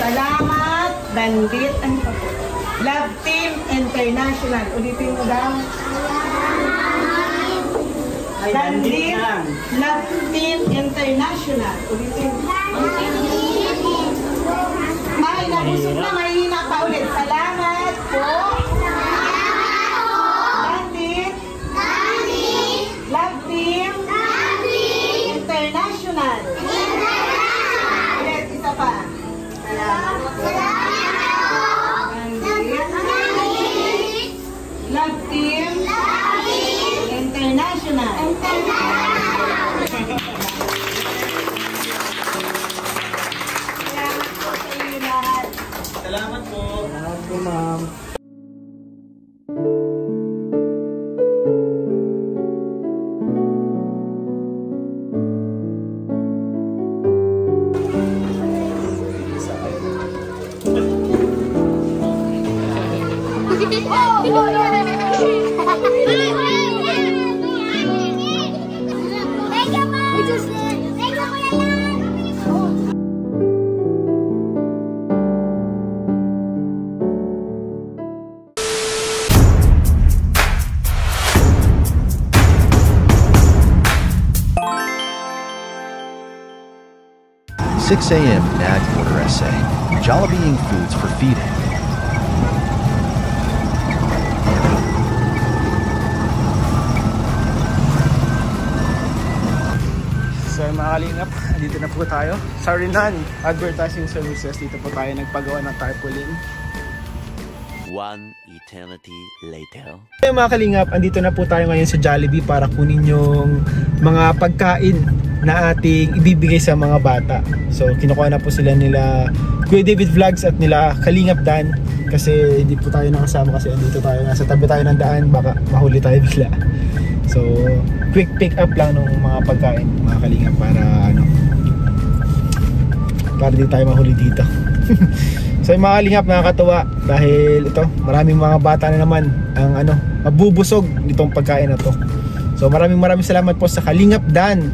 Salamat, Bandit. Ano pa po? Love Team International. Ulitin mo daw. Bandit, Love Team International. Ulitin mo. Ay, nabusog na. Mahihina pa ulit. Salamat po. Bandit, Love Team International. Ulit, isa pa. Salamat po. Love Team International. Salamat po sa inyo lahat. Salamat po. Salamat po, ma'am. Six a.m. Nag Order SA. Jollibeing Foods for feeding. So mga kalingap, dito na po tayo sa Renan Advertising Services. Dito po tayo nagpagawa ng tarpaulin. One eternity later. So mga kalingap, andito na po tayo ngayon sa Jollibee para kunin yung mga pagkain na ating ibibigay sa mga bata. So kinukuha na po sila nila Kuya David Vlogs at nila Kalingap Dan, kasi hindi po tayo nakasama kasi andito tayo, nasa tabi tayo ng daan, baka mahuli tayo bigla. So quick pick up lang ng mga pagkain mga Kalingap para di tayo mahuli dito. So yung mga Kalingap, nakakatuwa dahil ito, maraming mga bata na naman ang mabubusog nitong pagkain na to. So maraming salamat po sa Kalingap Dan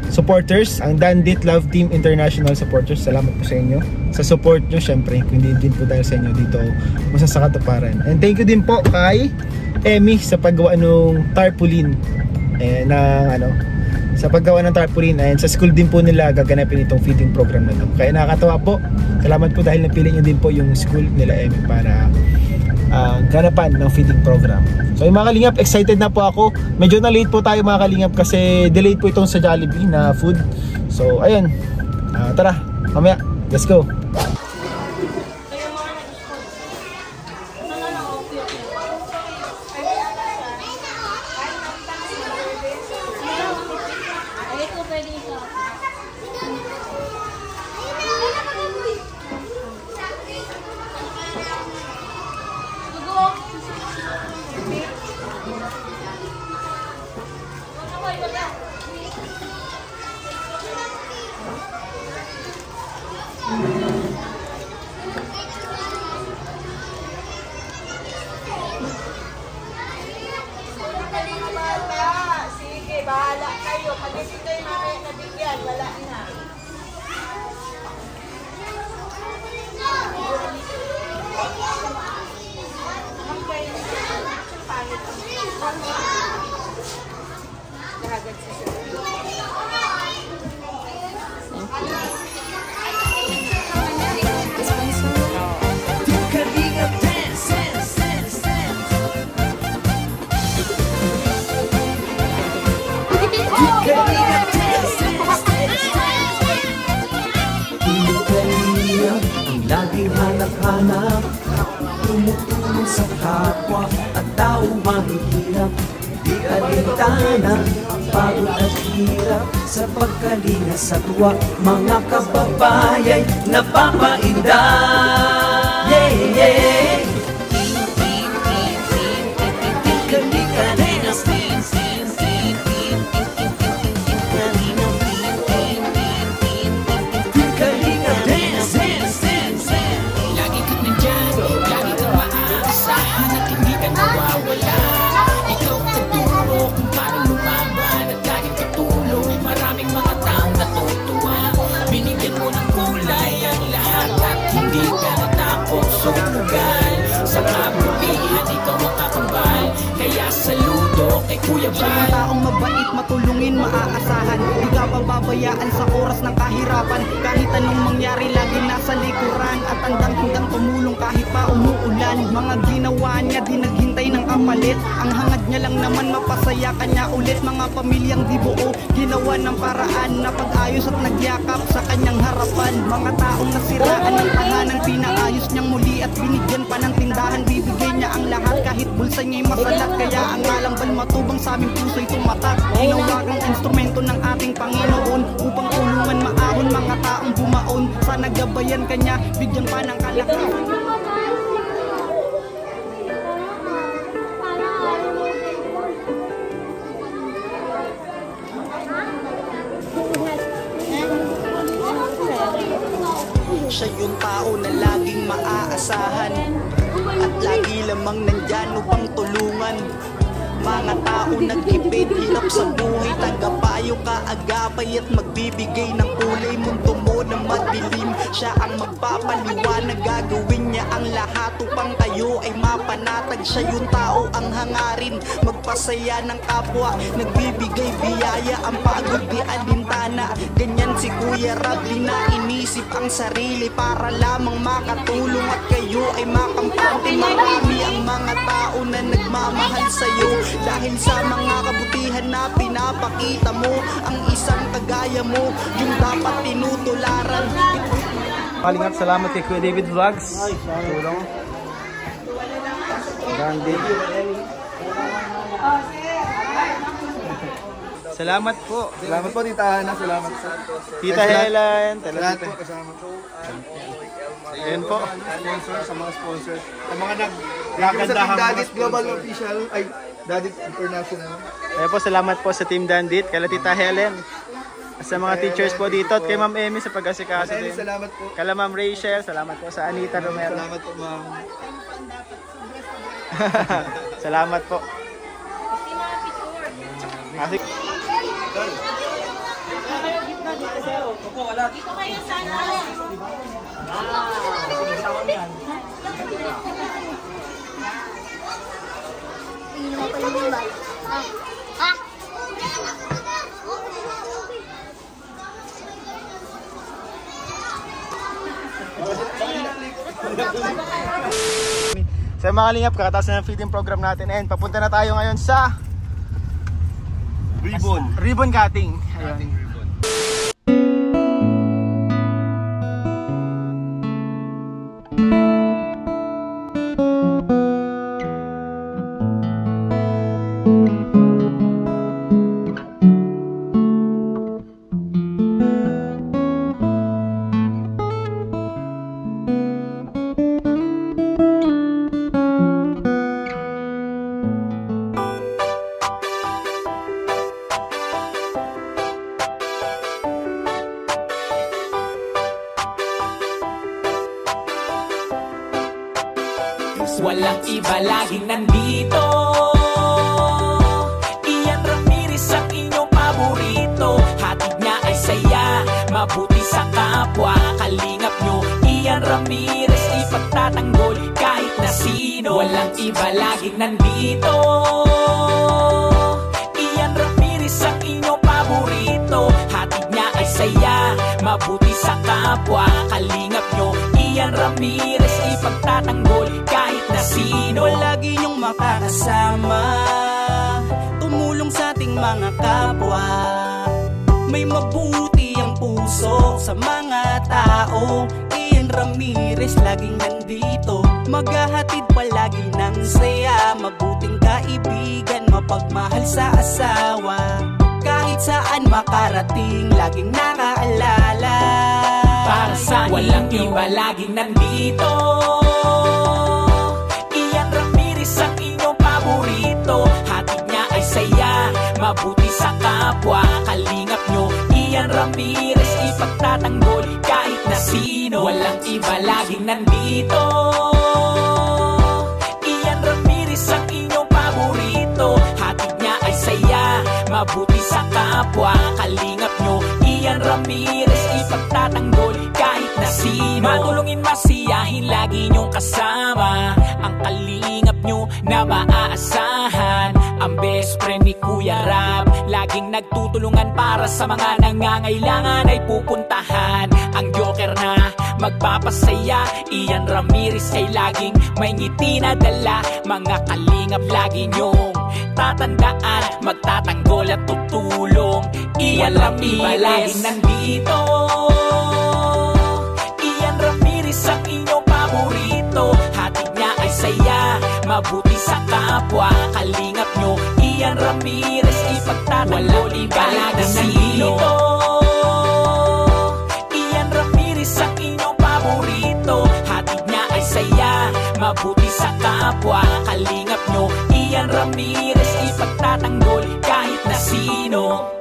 supporters, ang Dandit Love Team International supporters. Salamat po sa inyo sa support nyo. Syempre kung hindi din po dahil sa inyo dito masasakatuparan. And thank you din po kay Emmy sa paggawa ng tarpaulin sa paggawa ng tarpaulin, and sa school din po nila gaganapin itong feeding program na ito. Kaya nakakatawa po. Salamat po dahil napili nyo din po yung school nila Emmy para ganapan ng feeding program. So yung mga Kalingap, excited na po ako. Medyo na late po tayo mga Kalingap kasi delayed po itong sa Jollibee na food. So ayun, tara mamaya, let's go. Sige, bahala kayo. Pag hindi kayo mamaya nabigyan, wala na. Laging hanap-hanap, tumutulong sa kapwa at tao mahihirap. Di alintana ang pagod at hirap sa pagkalinga sa tuwa. Mga kababayay napapainda. Yeah, yeah. Binigyan mo ng kulay ang lahat. Hindi ka natakot, sumugal sa kabutihan, ikaw ang kakambal. Kaya saludo kay Kuya Siya yung Bal. taong mabait, matulungin, maaasahan. Di ka pababayaan sa oras ng kahirapan. Kahit anong mangyari, lagi nasa likuran. At handang tumulong kahit pa umuulan. Mga ginawa niya, di naghintay ng kapalit. Ang hangad niya lang naman, mapasaya kanya ulit. Mga pamilyang di buo, ginawa ng paraan na pag-ayos at nagyakap sa kanyang harapan. Mga taong nasiraan ng tahanan, pinaayos niyang muli at binigyan pa ng tindahan. Bibigay niya ang lahat kahit bulsa niya'y masalat. Kaya ang alambal matubang sa aming puso'y tumatak. Ginawa kang instrumento ng ating Panginoon upang tulungan maahon mga taong bumaon. Sana gabayan kanya, bigyan pa ng kalakasan. Siya yung tao na laging maaasahan at lagi lamang nandyan upang tulungan. Mga tao nagkipid, hirap sa buhay, tagapayo, kaagapay at magbibigay ng kulay. Mundo mo na madilim, siya ang magpapaliwanag. Gagawin niya ang lahat upang tayo ay mapanatag. Siya yung tao ang hangarin, magpasaya ng kapwa, nagbibigay biyaya, ang pagod di alintana. Ganyan si Kuya Rab, di na inisip ang sarili para lamang makatulong at kayo ay makampante. Marami ang mga tao na nagmamahal sa'yo dahil sa mga kabutihan na pinapakita mo. Ang isang kagaya mo, yung dapat tinutularan. Kalingap, salamat kay Kuya David Vlogs. Tulong. Gandhi. Salamat po. Salamat po, Tita Hana. Salamat po. Tita Helen. Salamat po, kasama po. Ayan po. Sponsor, sa mga sponsor. Sa mga nag-gagandahan Dadit Global Official, ay Dadit International. Ayan po, salamat po sa Team Dandit, kay Tita Helen. Sa mga teachers po dito at kay Ma'am Emmy sa pag-asikaso din. Salamat po. Kala Ma'am Rachel, salamat po sa Anita Romero. Salamat po, Ma'am. Salamat po. Asik. Dito kayo sana. Sa mga kalingap, kakataas na ng feeding program natin and papunta na tayo ngayon sa ribbon cutting. Ayun. Walang iba, laging nandito. Ian Ramirez ang inyong paborito. Hatid niya ay saya, mabuti sa kapwa. Kalingap nyo, Ian Ramirez, ipagtatanggol kahit na sino. Walang iba, laging nandito. Ian Ramirez ang inyong paborito. Hatid niya ay saya, mabuti sa kapwa. Kalingap nyo, Ian Ramirez, ipagtatanggol kahit na sino. Lagi niyong makakasama, tumulong sa ating mga kapwa. May mabuti ang puso sa mga tao. Ian Ramirez laging nandito, maghahatid palagi ng saya. Mabuting kaibigan, mapagmahal sa asawa. Kahit saan makarating, laging nakaalala. Para sa walang iba, laging nandito. Ian Ramirez ang inyong paborito. Hatid niya ay saya, mabuti sa kapwa. Kalingap nyo, Ian Ramirez, ipagtatanggol kahit na sino. Walang iba, laging nandito. Ian Ramirez ang inyong paborito. Hatid niya ay saya, mabuti sa kapwa. Kalingap nyo, Ian Ramirez, ipagtatanggol kahit na sino. Matulungin, masiya lagi nyong kasama, ang kalingap nyo na maaasahan, ang best friend ni Kuya Rab. Laging nagtutulungan para sa mga nangangailangan ay pupuntahan. Ang joker na magpapasaya, Ian Ramirez ay laging may ngiti na dala. Mga kalingap lagi nyong tatandaan, magtatanggol at tutulong. Ian Ramirez laging nandito. Ian Ramirez ang inyong paborito, hatid niya ay saya, mabuti sa kapwa. Kalingap nyo, Ian Ramirez, ipagtatanggol, ibalag na sino. Ian Ramirez ang inyong paborito, hatid niya ay saya, mabuti sa kapwa. Kalingap nyo, Ian Ramirez, ipagtatanggol kahit na sino.